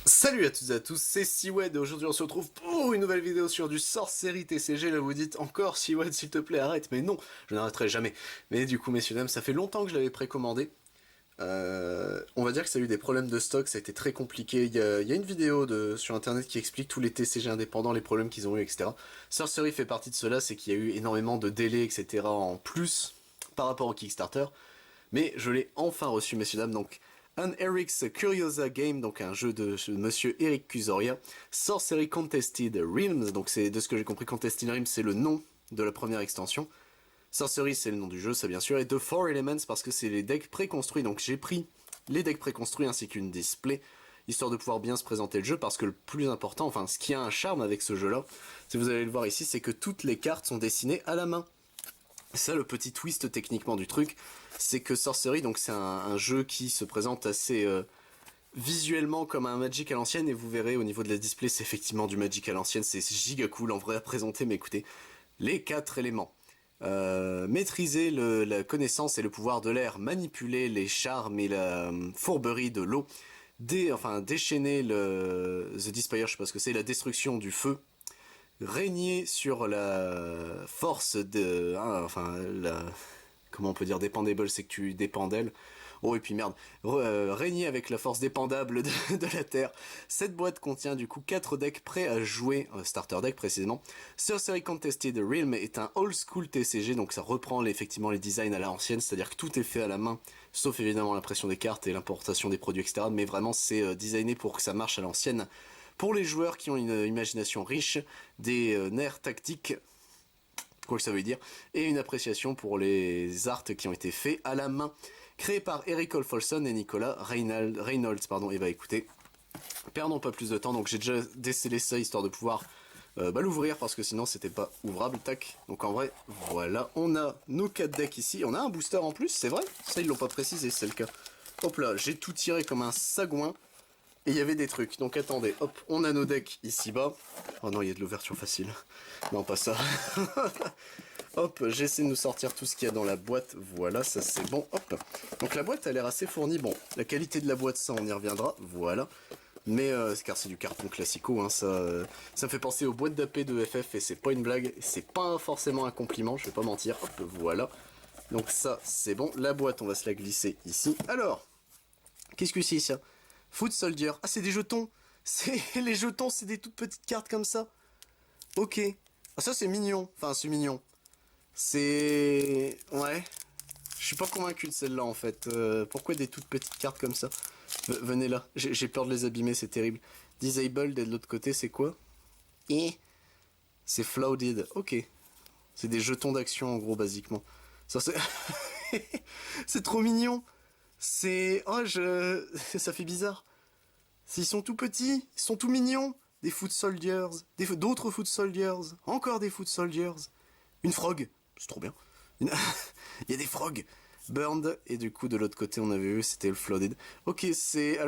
Salut à toutes et à tous, c'est Siwed et aujourd'hui on se retrouve pour une nouvelle vidéo sur du Sorcery TCG. Là vous dites encore Siwed s'il te plaît arrête, mais non, je n'arrêterai jamais. Mais du coup messieurs dames, ça fait longtemps que je l'avais précommandé. On va dire que ça a eu des problèmes de stock, ça a été très compliqué. Il y a une vidéo sur internet qui explique tous les TCG indépendants, les problèmes qu'ils ont eu, etc. Sorcery fait partie de cela, c'est qu'il y a eu énormément de délais, etc. en plus par rapport au Kickstarter. Mais je l'ai enfin reçu messieurs dames, donc un Eric's Curiosa Game, donc un jeu de monsieur Eric Cusoria, Sorcery Contested Realms, donc c'est de ce que j'ai compris, Contested Realms c'est le nom de la première extension. Sorcery c'est le nom du jeu, ça bien sûr, et The Four Elements parce que c'est les decks préconstruits, donc j'ai pris les decks préconstruits ainsi qu'une display, histoire de pouvoir bien se présenter le jeu, parce que le plus important, enfin ce qui a un charme avec ce jeu-là, si vous allez le voir ici, c'est que toutes les cartes sont dessinées à la main. Ça, le petit twist techniquement du truc, c'est que Sorcery, donc c'est un jeu qui se présente assez visuellement comme un Magic à l'ancienne, et vous verrez au niveau de la display, c'est effectivement du Magic à l'ancienne, c'est giga cool en vrai à présenter, mais écoutez, les quatre éléments. Maîtriser la connaissance et le pouvoir de l'air, manipuler les charmes et la fourberie de l'eau, déchaîner The Despair, je sais pas ce que c'est, la destruction du feu, régner sur la force de... hein, enfin, la... Comment on peut dire dépendable, c'est que tu dépends d'elle. Oh, et puis merde. Régner avec la force dépendable de la Terre. Cette boîte contient du coup 4 decks prêts à jouer, starter deck précisément. Sorcery Contested Realm est un old school TCG, donc ça reprend effectivement les designs à l'ancienne, c'est-à-dire que tout est fait à la main, sauf évidemment l'impression des cartes et l'importation des produits, etc. Mais vraiment, c'est designé pour que ça marche à l'ancienne. Pour les joueurs qui ont une imagination riche, des nerfs tactiques, quoi que ça veut dire, et une appréciation pour les arts qui ont été faits à la main. Créé par Eric Olfolson et Nicolas Reynolds. Et bah écoutez, perdons pas plus de temps, donc j'ai déjà décellé ça histoire de pouvoir l'ouvrir parce que sinon c'était pas ouvrable. Tac. Donc en vrai, voilà, on a nos 4 decks ici. On a un booster en plus, c'est vrai. Ça ils l'ont pas précisé, c'est le cas. Hop là, j'ai tout tiré comme un sagouin. Et il y avait des trucs. Donc attendez, hop, on a nos decks ici bas. Oh non, il y a de l'ouverture facile. Non, pas ça. Hop, j'essaie de nous sortir tout ce qu'il y a dans la boîte. Voilà, ça c'est bon. Hop. Donc la boîte a l'air assez fournie. Bon, la qualité de la boîte, ça on y reviendra. Voilà. Mais car c'est du carton classico, hein, ça me fait penser aux boîtes d'AP de FF et c'est pas une blague. C'est pas forcément un compliment, je vais pas mentir. Hop, voilà. Donc ça c'est bon. La boîte, on va se la glisser ici. Alors, qu'est-ce que c'est ça? Foot Soldier. Ah, c'est des jetons. C'est les jetons, c'est des toutes petites cartes comme ça. Ok. Ah, ça c'est mignon. Enfin, c'est mignon. C'est... Ouais. Je suis pas convaincu de celle-là en fait. Pourquoi des toutes petites cartes comme ça? Venez là. J'ai peur de les abîmer, c'est terrible. Disabled et de l'autre côté, c'est quoi? Et c'est Flooded. Ok. C'est des jetons d'action en gros, basiquement. Ça c'est... c'est trop mignon. C'est... Oh, ça fait bizarre. Ils sont tout petits, ils sont tout mignons. Des foot soldiers, d'autres foot soldiers, encore des foot soldiers. Une frog, c'est trop bien. Il y a des frogs. Burned, et du coup de l'autre côté on avait vu c'était le Flooded. Ok, c'est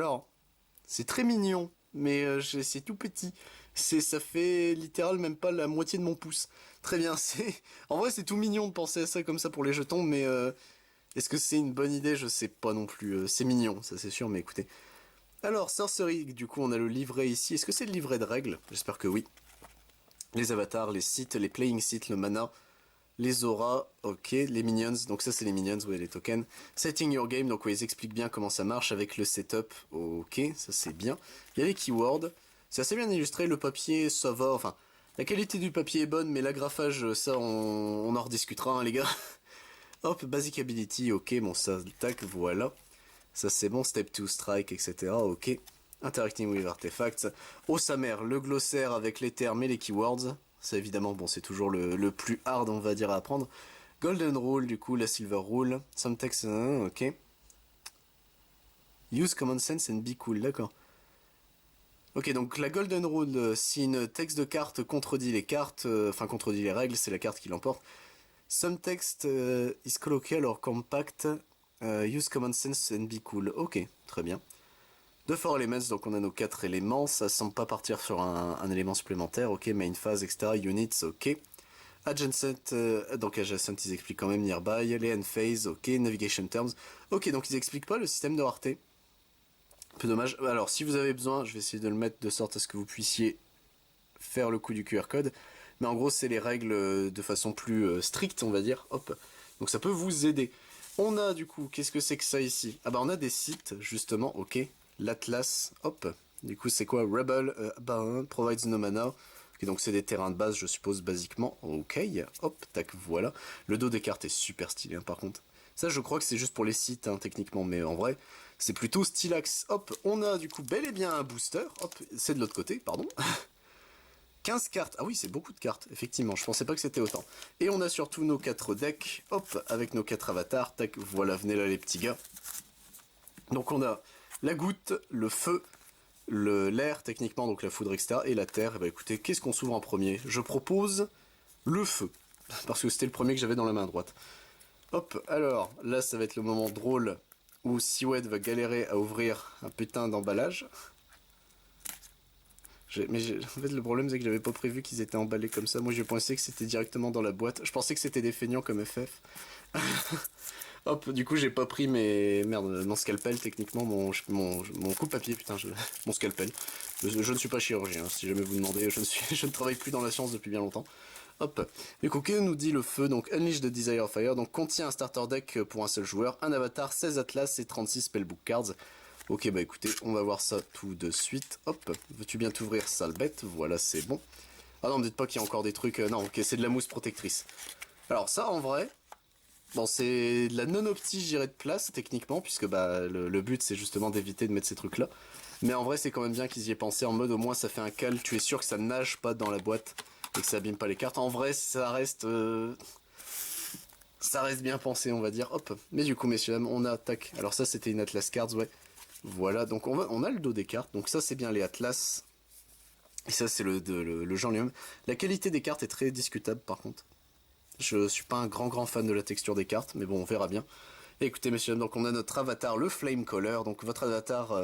très mignon, mais c'est tout petit. Ça fait littéral même pas la moitié de mon pouce. Très bien, en vrai c'est tout mignon de penser à ça comme ça pour les jetons, mais est-ce que c'est une bonne idée? Je sais pas non plus. C'est mignon, ça c'est sûr, mais écoutez. Alors, Sorcery, du coup, on a le livret ici. Est-ce que c'est le livret de règles? J'espère que oui. Les avatars, les sites, les playing sites, le mana, les auras, ok, les minions. Donc ça, c'est les minions, ouais, les tokens. Setting your game, donc ouais, ils expliquent bien comment ça marche avec le setup. Ok, ça c'est bien. Il y a les keywords. C'est assez bien illustré. Le papier, ça va. Enfin, la qualité du papier est bonne, mais l'agrafage, ça, on en rediscutera, hein, les gars. Hop, basic ability, ok, bon, ça, tac, voilà. Ça c'est bon, step 2 strike, etc. Ok. Interacting with artifacts. Oh sa mère, le glossaire avec les termes et les keywords. Ça évidemment, bon, c'est toujours le plus hard, on va dire, à apprendre. Golden Rule, du coup, la Silver Rule. Some text, ok. Use common sense and be cool, d'accord. Ok, donc la Golden Rule, si une texte de carte contredit les cartes, enfin contredit les règles, c'est la carte qui l'emporte. Some text is colloquial or compact. Use common sense and be cool. Ok, très bien. The Four Elements, donc on a nos 4 éléments, ça semble pas partir sur un élément supplémentaire, ok, main phase, etc., units, ok. Adjacent, donc adjacent ils expliquent quand même nearby, les end phase, ok, navigation terms, ok, donc ils expliquent pas le système de rareté. Un peu dommage. Alors, si vous avez besoin, je vais essayer de le mettre de sorte à ce que vous puissiez faire le coup du QR code. Mais en gros, c'est les règles de façon plus stricte, on va dire. Hop. Donc ça peut vous aider. On a du coup, qu'est-ce que c'est que ça ici? Ah bah on a des sites, justement, ok. L'Atlas, hop. Du coup, c'est quoi? Rebel provides no mana. Ok, donc c'est des terrains de base, je suppose, basiquement. Ok, hop, tac, voilà. Le dos des cartes est super stylé, hein, par contre. Ça, je crois que c'est juste pour les sites, hein, techniquement, mais en vrai, c'est plutôt stylax. Hop, on a du coup bel et bien un booster. Hop, c'est de l'autre côté, pardon. 15 cartes. Ah oui, c'est beaucoup de cartes, effectivement. Je pensais pas que c'était autant. Et on a surtout nos 4 decks. Hop, avec nos 4 avatars. Tac, voilà, venez là les petits gars. Donc on a la goutte, le feu, l'air techniquement, donc la foudre, etc. Et la terre. Et bah écoutez, qu'est-ce qu'on s'ouvre en premier? Je propose le feu. Parce que c'était le premier que j'avais dans la main droite. Hop, alors, là ça va être le moment drôle où Seaweed va galérer à ouvrir un putain d'emballage. En fait, le problème, c'est que j'avais pas prévu qu'ils étaient emballés comme ça. Moi, je pensais que c'était directement dans la boîte. Je pensais que c'était des feignants comme FF. Hop, du coup, j'ai pas pris mon scalpel, techniquement, mon coupe-papier, putain, mon scalpel. Je ne suis pas chirurgien, hein, si jamais vous demandez. Je ne travaille plus dans la science depuis bien longtemps. Hop. Et que nous dit le feu? Donc, Unleash the Desire of Fire. Donc, contient un starter deck pour un seul joueur, un avatar, 16 atlas et 36 spellbook cards. Ok, bah écoutez, on va voir ça tout de suite. Hop, veux-tu bien t'ouvrir, sale bête? Voilà, c'est bon. Ah non, me dites pas qu'il y a encore des trucs... non, ok, c'est de la mousse protectrice. Alors ça, en vrai... Bon, c'est de la non-opti, je dirais, de place, techniquement, puisque bah le but, c'est justement d'éviter de mettre ces trucs-là. Mais en vrai, c'est quand même bien qu'ils y aient pensé, en mode, au moins, ça fait un cal, tu es sûr que ça nage pas dans la boîte, et que ça abîme pas les cartes. En vrai, ça reste... Ça reste bien pensé, on va dire. Hop. Mais du coup, messieurs, dames, on a... Tac. Alors ça, c'était une Atlas Cards, ouais. Voilà, donc on a le dos des cartes, donc ça c'est bien les Atlas, et ça c'est le genre lui-même. La qualité des cartes est très discutable par contre. Je suis pas un grand fan de la texture des cartes, mais bon on verra bien. Et écoutez messieurs, donc on a notre avatar, le Flame Caller, donc votre avatar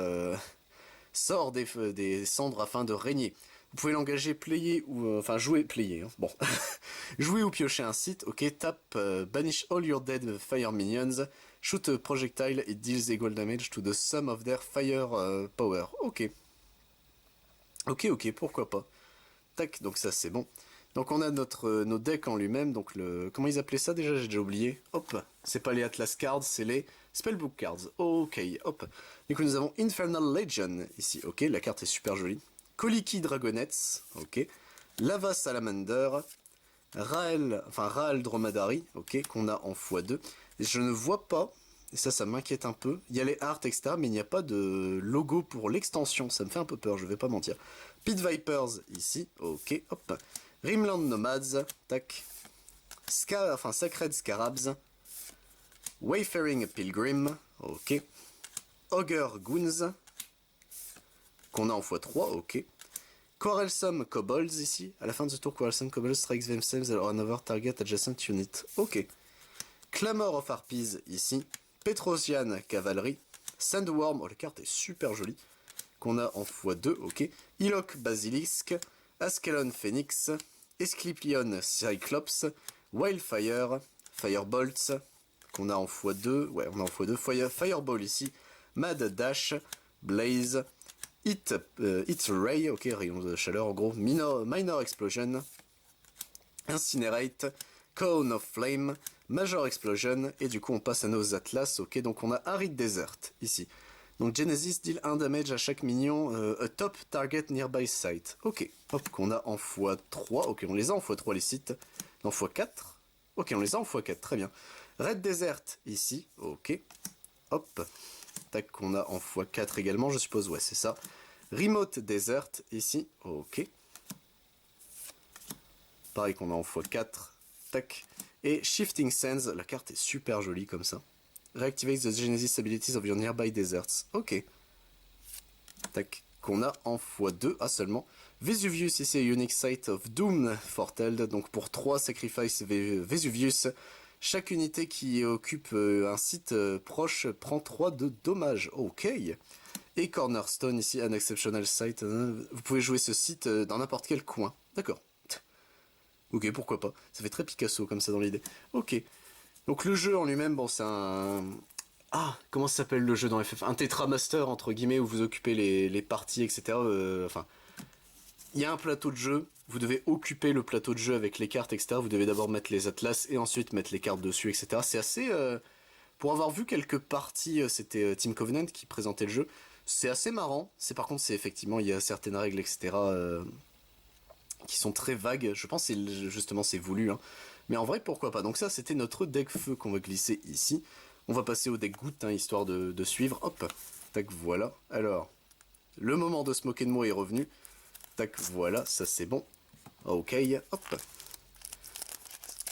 sort des cendres afin de régner. Vous pouvez l'engager, player ou... enfin jouer, player, hein. Bon. Jouer ou piocher un site, ok, tap, banish all your dead fire minions, shoot a projectile, it deals equal damage to the sum of their fire power. Ok. Ok, pourquoi pas. Tac, donc ça c'est bon. Donc on a nos decks en lui-même, donc le... Comment ils appelaient ça déjà? J'ai déjà oublié. Hop, c'est pas les Atlas Cards, c'est les Spellbook Cards. Ok, hop. Du coup nous avons Infernal Legion ici, ok, la carte est super jolie. Koliki Dragonets, ok. Lava Salamander, Rael Dromedary, ok, qu'on a en x2. Et je ne vois pas, et ça m'inquiète un peu, il y a les arts, etc., mais il n'y a pas de logo pour l'extension, ça me fait un peu peur, je vais pas mentir. Pit Vipers, ici, ok, hop. Rimland Nomads, tac. Sacred Scarabs. Wayfaring Pilgrim, ok. Ogre Goons, qu'on a en x3, ok. Quarrelsome Kobolds ici. À la fin de ce tour, Quarrelsome Kobolds strikes themselves or another target adjacent unit. Ok. Clamor of Harpies ici. Petrosian Cavalry. Sandworm, oh la carte est super jolie. Qu'on a en x2, ok. Ilok Basilisk. Askelon Phoenix. Esclipion Cyclops. Wildfire. Firebolts. Qu'on a en x2. Ouais, on a en x2. Fireball ici. Mad Dash. Blaze. Hit Ray, ok, rayon de chaleur en gros, Minor Explosion, Incinerate, Cone of Flame, Major Explosion, et du coup on passe à nos Atlas, ok, donc on a Arid Desert, ici. Donc Genesis deal 1 damage à chaque minion, a top target nearby site, ok, hop, qu'on a en x3, ok, on les a en x3 les sites, en x4, ok, on les a en x4, très bien. Red Desert, ici, ok, hop, tac, qu'on a en x4 également, je suppose, ouais, c'est ça. Remote Desert, ici, ok. Pareil qu'on a en x4, tac. Et Shifting Sands, la carte est super jolie comme ça. Reactivate the Genesis abilities of your nearby deserts, ok. Tac, qu'on a en x2, ah seulement. Vesuvius, ici, Unique Site of Doom Forteld, donc pour 3 sacrifices Vesuvius. Chaque unité qui occupe un site proche prend 3 de dommages, ok. Et Cornerstone, ici, un exceptional site. Vous pouvez jouer ce site dans n'importe quel coin. D'accord. Ok, pourquoi pas. Ça fait très Picasso comme ça dans l'idée. Ok. Donc le jeu en lui-même, bon, c'est un Ah, comment ça s'appelle le jeu dans FF? Un Tetramaster, entre guillemets, où vous occupez les parties, etc. Enfin, il y a un plateau de jeu, vous devez occuper le plateau de jeu avec les cartes, etc. Vous devez d'abord mettre les atlas et ensuite mettre les cartes dessus, etc. C'est assez... pour avoir vu quelques parties, c'était Team Covenant qui présentait le jeu, c'est assez marrant. C'est par contre, c'est effectivement, il y a certaines règles, etc. Qui sont très vagues. Je pense que justement c'est voulu, hein. Mais en vrai, pourquoi pas. Donc ça, c'était notre deck feu qu'on va glisser ici. On va passer au deck goutte, hein, histoire de suivre. Hop, tac, voilà. Alors, le moment de se moquer de moi est revenu. Tac, voilà, ça c'est bon. Ok, hop.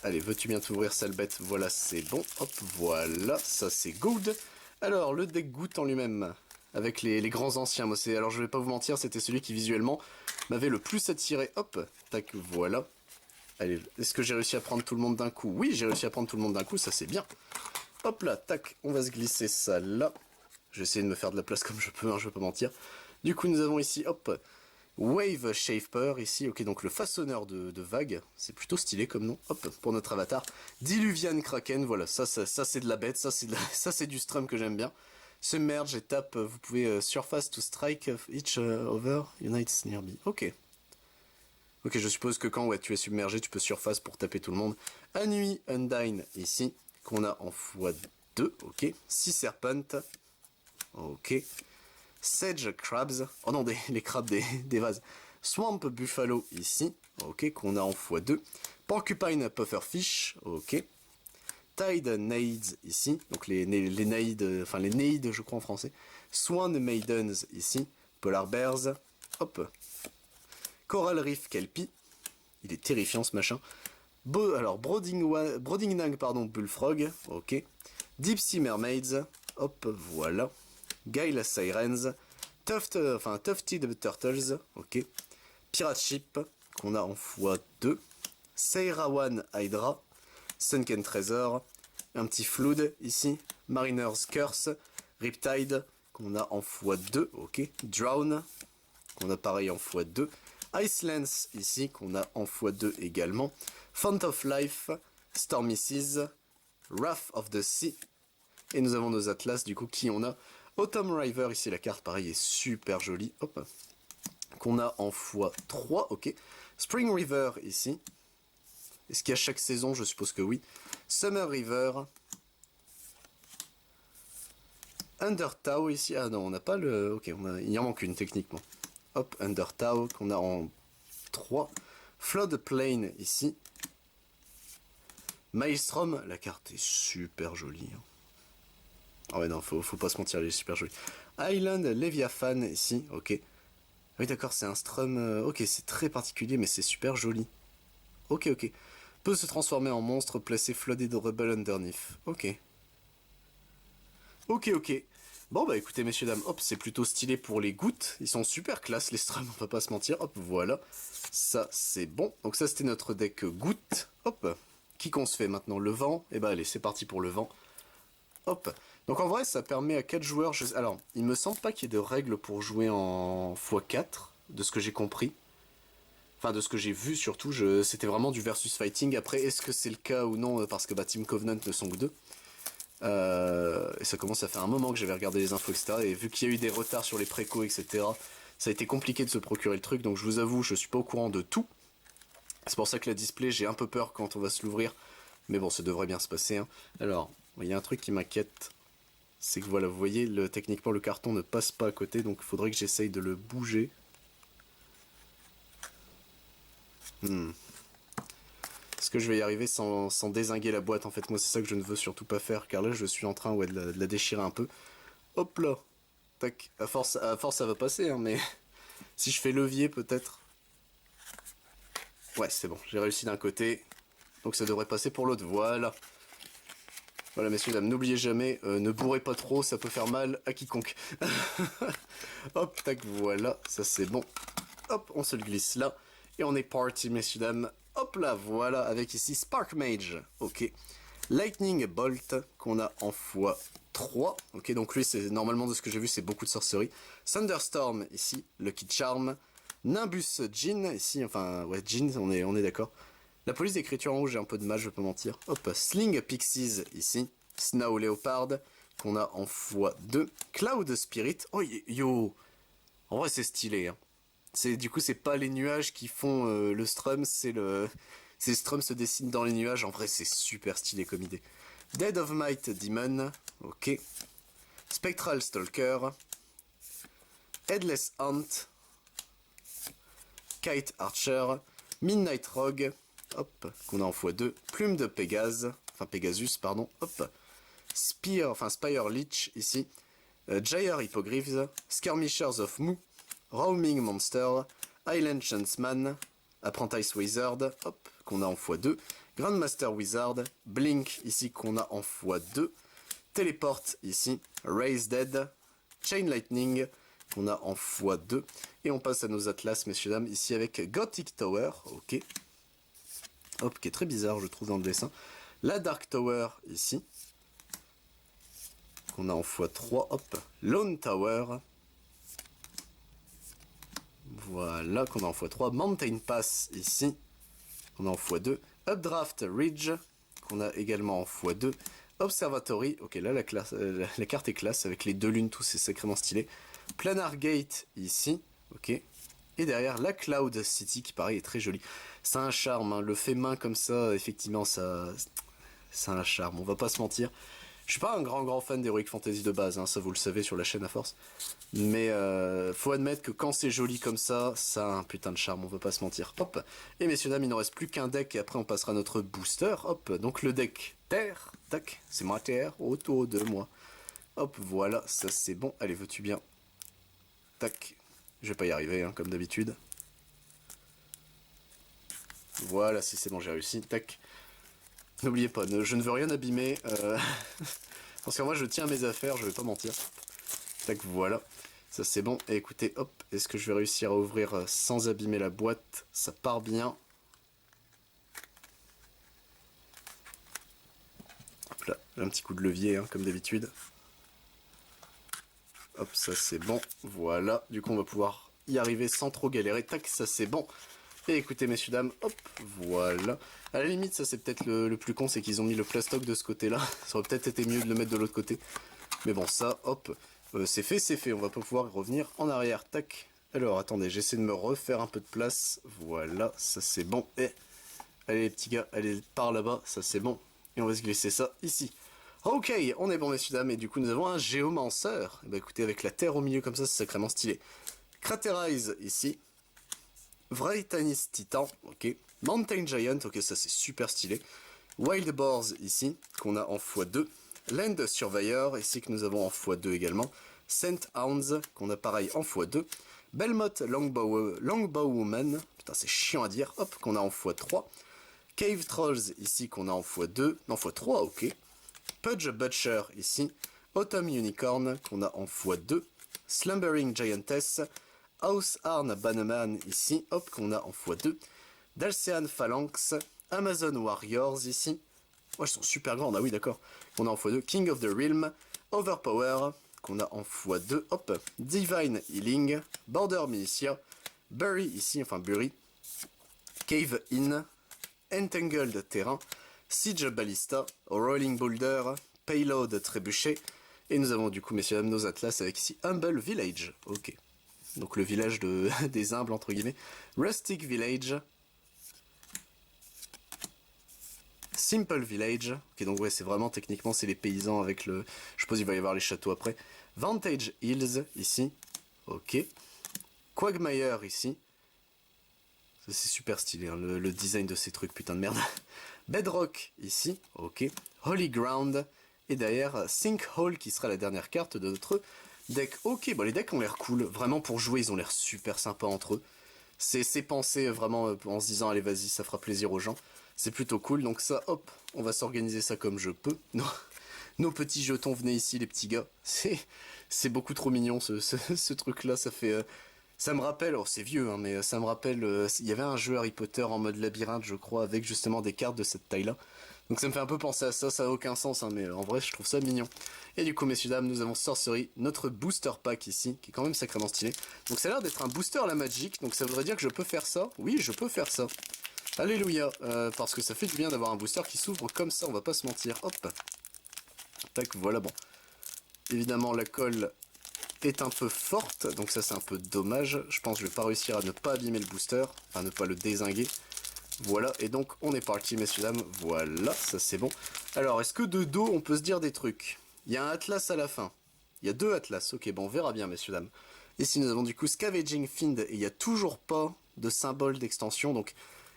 Allez, veux-tu bien t'ouvrir, sale bête? Voilà, c'est bon. Hop, voilà, ça c'est good. Alors, le deck goutte en lui-même, avec les grands anciens. Moi, alors je vais pas vous mentir, c'était celui qui visuellement m'avait le plus attiré. Hop, tac, voilà. Allez, est-ce que j'ai réussi à prendre tout le monde d'un coup? Oui, j'ai réussi à prendre tout le monde d'un coup, ça c'est bien. Hop là, tac, on va se glisser ça là. Je vais essayer de me faire de la place comme je peux, hein, je vais pas mentir. Du coup, nous avons ici, hop, Wave Shaper, ici, ok, donc le façonneur de vagues. C'est plutôt stylé comme nom, hop, pour notre avatar. Diluvian Kraken, voilà, ça c'est de la bête, ça c'est du strum que j'aime bien. Submerge et tape, vous pouvez surface to strike each over, unites nearby, ok. Ok, je suppose que quand ouais, tu es submergé, tu peux surface pour taper tout le monde. Anui Undyne, ici, qu'on a en x2, ok. Sea Serpent, ok. Sage Crabs, oh non, les crabes des vases. Swamp Buffalo, ici, ok, qu'on a en x2. Porcupine Pufferfish, ok. Tide Naids, ici, donc les Naids, enfin les Naids, je crois en français. Swan Maidens, ici. Polar Bears, hop. Coral Reef Kelpie, il est terrifiant ce machin. Alors, Brodingnag, pardon, Bullfrog, ok. Deep Sea Mermaids, hop, voilà. Guile Sirens, Tufted Turtles, ok. Pirate Ship, qu'on a en x2. Seirawan Hydra, Sunken Treasure, un petit Flood ici. Mariner's Curse, Riptide, qu'on a en x2, ok. Drown, qu'on a pareil en x2. Icelands ici, qu'on a en x2 également. Font of Life, Stormy Seas, Wrath of the Sea. Et nous avons nos atlas, du coup, qui on a. Autumn River, ici la carte, pareil, est super jolie. Hop. Qu'on a en x3, ok. Spring River, ici. Est-ce qu'il y a chaque saison? Je suppose que oui. Summer River. Undertow, ici. Ah non, on n'a pas le... Ok, il en manque une, techniquement. Hop, Undertow, qu'on a en 3. Floodplain, ici. Maelstrom, la carte est super jolie. Hein. Ah ouais, non, faut pas se mentir, elle est super jolie. Island Leviathan, ici, ok. Oui, d'accord, c'est un strum... ok, c'est très particulier, mais c'est super joli. Ok, ok. Peut se transformer en monstre, placer Flooded Rebel underneath. Ok. Ok, ok. Bon, bah écoutez, messieurs, dames, hop, c'est plutôt stylé pour les gouttes. Ils sont super classe, les strums, on va pas se mentir. Hop, voilà. Ça, c'est bon. Donc ça, c'était notre deck goutte. Hop. Qui qu'on se fait maintenant? Le vent? Eh bah allez, c'est parti pour le vent. Hop. Donc en vrai, ça permet à 4 joueurs... Alors, il me semble pas qu'il y ait de règles pour jouer en x4, de ce que j'ai compris. Enfin, de ce que j'ai vu surtout, c'était vraiment du versus fighting. Après, est-ce que c'est le cas ou non? Parce que bah, Team Covenant ne sont que deux. Et ça commence à faire un moment que j'avais regardé les infos, etc. Et vu qu'il y a eu des retards sur les précos, etc., ça a été compliqué de se procurer le truc. Donc je vous avoue, je suis pas au courant de tout. C'est pour ça que la display, j'ai un peu peur quand on va se l'ouvrir. Mais bon, ça devrait bien se passer. Hein. Alors, il y a un truc qui m'inquiète. C'est que voilà, vous voyez, techniquement le carton ne passe pas à côté. Donc il faudrait que j'essaye de le bouger. Est-ce que je vais y arriver sans dézinguer la boîte? En fait, moi, c'est ça que je ne veux surtout pas faire. Car là, je suis en train de la déchirer un peu. Hop là. Tac. À force, ça va passer, hein, mais si je fais levier, peut-être. Ouais, c'est bon. J'ai réussi d'un côté. Donc ça devrait passer pour l'autre. Voilà. Voilà, messieurs, dames, n'oubliez jamais, ne bourrez pas trop, ça peut faire mal à quiconque. Hop, tac, voilà. Ça, c'est bon. Hop, on se le glisse là. Et on est parti, messieurs, dames. Hop là, voilà, avec ici Spark Mage. Ok. Lightning Bolt, qu'on a en x3. Ok, donc lui, c'est normalement de ce que j'ai vu, c'est beaucoup de sorcerie. Thunderstorm, ici. Lucky Charm. Nimbus Djinn, ici. Enfin, ouais, Djinn, on est d'accord. La police d'écriture en rouge, j'ai un peu de mal, je vais pas mentir. Hop, Sling Pixies, ici. Snow Leopard. qu'on a en x2. Cloud Spirit. Oh yo, en vrai c'est stylé. Hein. Du coup c'est pas les nuages qui font le strum, c'est le strum se dessine dans les nuages. En vrai c'est super stylé comme idée. Dead of Might Demon. Ok. Spectral Stalker. Headless Hunt. Kite Archer. Midnight Rogue. Hop, qu'on a en x2. Plume de Pégase. Enfin Pegasus, pardon. Hop. Spire Leech ici. Gyre Hippogriffs. Skirmishers of Mu. Roaming Monster. Island Chanceman. Apprentice Wizard. Hop, qu'on a en x2. Grandmaster Wizard. Blink ici qu'on a en x2. Teleport ici. Raise Dead. Chain Lightning qu'on a en x2. Et on passe à nos atlas, messieurs dames, ici avec Gothic Tower. Ok. Hop, qui est très bizarre, je trouve, dans le dessin. La Dark Tower ici. Qu'on a en x3. Hop. Lone Tower. Voilà, qu'on a en x3. Mountain Pass ici. Qu'on a en x2. Updraft Ridge. Qu'on a également en x2. Observatory. Ok, là, la carte est classe avec les deux lunes, tout c'est sacrément stylé. Planar Gate ici. Ok. Et derrière, la Cloud City qui pareil est très jolie. C'est un charme, hein. Le fait main comme ça, effectivement, ça... c'est un charme, on va pas se mentir. Je suis pas un grand fan d'Heroic Fantasy de base, hein, ça vous le savez sur la chaîne à force. Mais faut admettre que quand c'est joli comme ça a un putain de charme, on va pas se mentir. Hop. Et messieurs dames, il ne reste plus qu'un deck et après on passera à notre booster. Hop, donc le deck Terre, tac, c'est moi Terre, autour de moi. Hop, voilà, ça c'est bon. Allez, veux-tu bien? Tac. Je vais pas y arriver, hein, comme d'habitude. Voilà, si c'est bon, j'ai réussi. Tac. N'oubliez pas, je ne veux rien abîmer. Parce que moi, je tiens à mes affaires, je vais pas mentir. Tac, voilà. Ça, c'est bon. Et écoutez, hop, est-ce que je vais réussir à ouvrir sans abîmer la boîte? Ça part bien. Hop là, un petit coup de levier, hein, comme d'habitude. Hop, ça c'est bon, voilà, du coup on va pouvoir y arriver sans trop galérer, tac, ça c'est bon. Et écoutez messieurs dames, hop, voilà. À la limite ça c'est peut-être le plus con, c'est qu'ils ont mis le plastoc de ce côté-là, ça aurait peut-être été mieux de le mettre de l'autre côté. Mais bon ça, hop, c'est fait, on va pas pouvoir revenir en arrière, tac. Alors attendez, j'essaie de me refaire un peu de place, voilà, ça c'est bon. Et allez les petits gars, allez par là-bas, ça c'est bon. Et on va se glisser ça ici. Ok, on est bon messieurs dames, et du coup nous avons un géomanceur. Et bah écoutez, avec la terre au milieu comme ça, c'est sacrément stylé. Craterize ici. Vraitanist Titan, ok. Mountain Giant, ok, ça c'est super stylé. Wild Boars ici, qu'on a en x2. Land Surveyor, ici que nous avons en x2 également. Scent Hounds, qu'on a pareil en x2. Belmont Longbowwoman, putain c'est chiant à dire, hop, qu'on a en x3. Cave Trolls ici, qu'on a en x2, non x3, ok. Pudge Butcher ici, Autumn Unicorn qu'on a en x2, Slumbering Giantess, House Arn Bannerman ici, hop, qu'on a en x2, Dalcean Phalanx, Amazon Warriors ici, ouais, ils sont super grands, ah oui d'accord, qu'on a en x2, King of the Realm, Overpower, qu'on a en x2, hop, Divine Healing, Border Militia, Bury ici, enfin Bury, Cave In, Entangled Terrain, Siege Ballista, Rolling Boulder, Payload Trébuchet, et nous avons du coup, messieurs dames, nos atlas avec ici Humble Village, ok. Donc le village des humbles, entre guillemets. Rustic Village. Simple Village, ok, donc ouais, c'est vraiment, techniquement, c'est les paysans avec le... Je suppose il va y avoir les châteaux après. Vantage Hills, ici, ok. Quagmire, ici. C'est super stylé, hein, le design de ces trucs, putain de merde. Bedrock, ici, ok. Holy Ground, et derrière Sinkhole, qui sera la dernière carte de notre deck. Ok, bon les decks ont l'air cool, vraiment pour jouer, ils ont l'air super sympas entre eux. C'est pensé vraiment en se disant, allez vas-y, ça fera plaisir aux gens. C'est plutôt cool, donc ça, hop, on va s'organiser ça comme je peux. Nos petits jetons, venez ici les petits gars. C'est beaucoup trop mignon ce truc-là, ça fait... Ça me rappelle, oh c'est vieux, hein, mais ça me rappelle, il y avait un jeu Harry Potter en mode labyrinthe, je crois, avec justement des cartes de cette taille-là. Donc ça me fait un peu penser à ça, ça n'a aucun sens, hein, mais en vrai je trouve ça mignon. Et du coup, messieurs dames, nous avons Sorcery, notre booster pack ici, qui est quand même sacrément stylé. Donc ça a l'air d'être un booster à la Magic, donc ça voudrait dire que je peux faire ça. Oui, je peux faire ça. Alléluia, parce que ça fait du bien d'avoir un booster qui s'ouvre comme ça, on va pas se mentir. Hop. Tac, voilà, bon. Évidemment, la colle est un peu forte, donc ça c'est un peu dommage. Je pense que je vais pas réussir à ne pas abîmer le booster, enfin ne pas le dézinguer. Voilà, et donc on est parti, messieurs dames. Voilà, ça c'est bon. Alors, est-ce que de dos on peut se dire des trucs? Il y a un atlas à la fin. Il y a 2 atlas, ok, bon on verra bien, messieurs dames. Ici nous avons du coup Scavenging Find, et il n'y a toujours pas de symbole d'extension, donc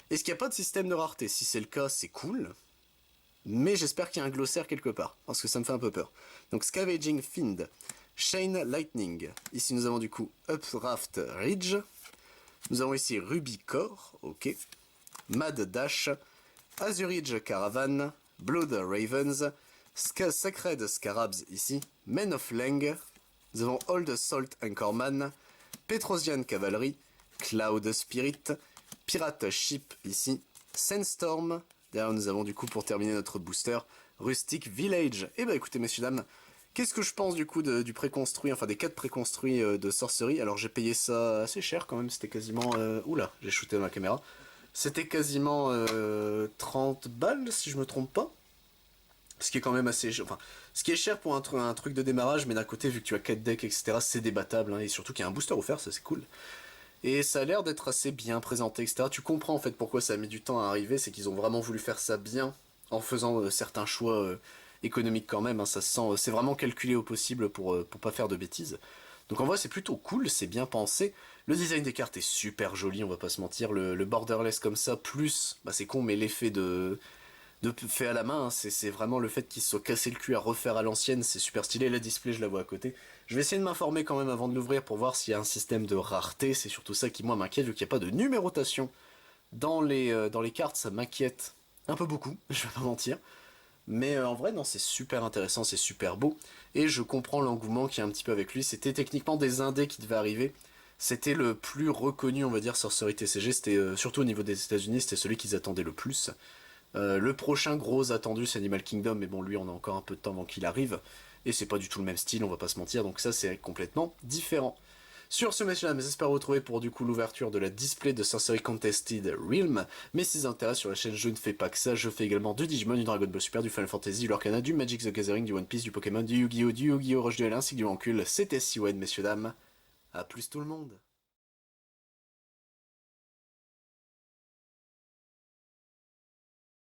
est-ce qu'il n'y a pas de système de rareté? Si c'est le cas, c'est cool. Mais j'espère qu'il y a un glossaire quelque part, parce que ça me fait un peu peur. Donc Scavenging Find, Chain Lightning. Ici nous avons du coup Upraft Ridge. Nous avons ici Ruby Core, ok. Mad Dash, Azurage Caravan, Blood Ravens, Sacred Scarabs ici, Men of Lang. Nous avons Old Salt Anchorman, Petrosian Cavalry, Cloud Spirit, Pirate Ship ici, Sandstorm. Derrière nous avons du coup pour terminer notre booster, Rustic Village. Et bah écoutez messieurs dames, qu'est-ce que je pense du coup du préconstruit, enfin des 4 préconstruits de sorcerie. Alors j'ai payé ça assez cher quand même, c'était quasiment... Oula, j'ai shooté dans ma caméra. C'était quasiment 30 balles si je me trompe pas. Ce qui est quand même assez... Enfin, ce qui est cher pour un truc de démarrage, mais d'un côté, vu que tu as 4 decks, etc., c'est débattable, hein, et surtout qu'il y a un booster offert, ça c'est cool. Et ça a l'air d'être assez bien présenté, etc. Tu comprends en fait pourquoi ça a mis du temps à arriver, c'est qu'ils ont vraiment voulu faire ça bien, en faisant certains choix économiques quand même, hein, ça se sent... c'est vraiment calculé au possible pour pas faire de bêtises. Donc en vrai c'est plutôt cool, c'est bien pensé. Le design des cartes est super joli, on va pas se mentir. Le borderless comme ça, plus, bah c'est con, mais l'effet de fait à la main, hein, c'est vraiment le fait qu'il se soit cassé le cul à refaire à l'ancienne, c'est super stylé. La display, je la vois à côté. Je vais essayer de m'informer quand même avant de l'ouvrir pour voir s'il y a un système de rareté. C'est surtout ça qui, moi, m'inquiète, vu qu'il n'y a pas de numérotation dans les cartes, ça m'inquiète un peu beaucoup, je vais pas mentir. Mais en vrai, non, c'est super intéressant, c'est super beau. Et je comprends l'engouement qu'il y a un petit peu avec lui. C'était techniquement des indés qui devaient arriver. C'était le plus reconnu, on va dire, Sorcery TCG. C'était surtout au niveau des États-Unis, c'était celui qu'ils attendaient le plus. Le prochain gros attendu, c'est Animal Kingdom, mais bon, lui, on a encore un peu de temps avant qu'il arrive. Et c'est pas du tout le même style, on va pas se mentir, donc ça, c'est complètement différent. Sur ce, messieurs, dames, j'espère vous retrouver pour du coup l'ouverture de la display de Sorcery Contested Realm. Mais si vous intéresse sur la chaîne, je ne fais pas que ça, je fais également du Digimon, du Dragon Ball Super, du Final Fantasy, du Lorcana, du Magic the Gathering, du One Piece, du Pokémon, du Yu-Gi-Oh, Rush Duel ainsi que du Mancul. C'était Siwen, messieurs, dames. A plus tout le monde.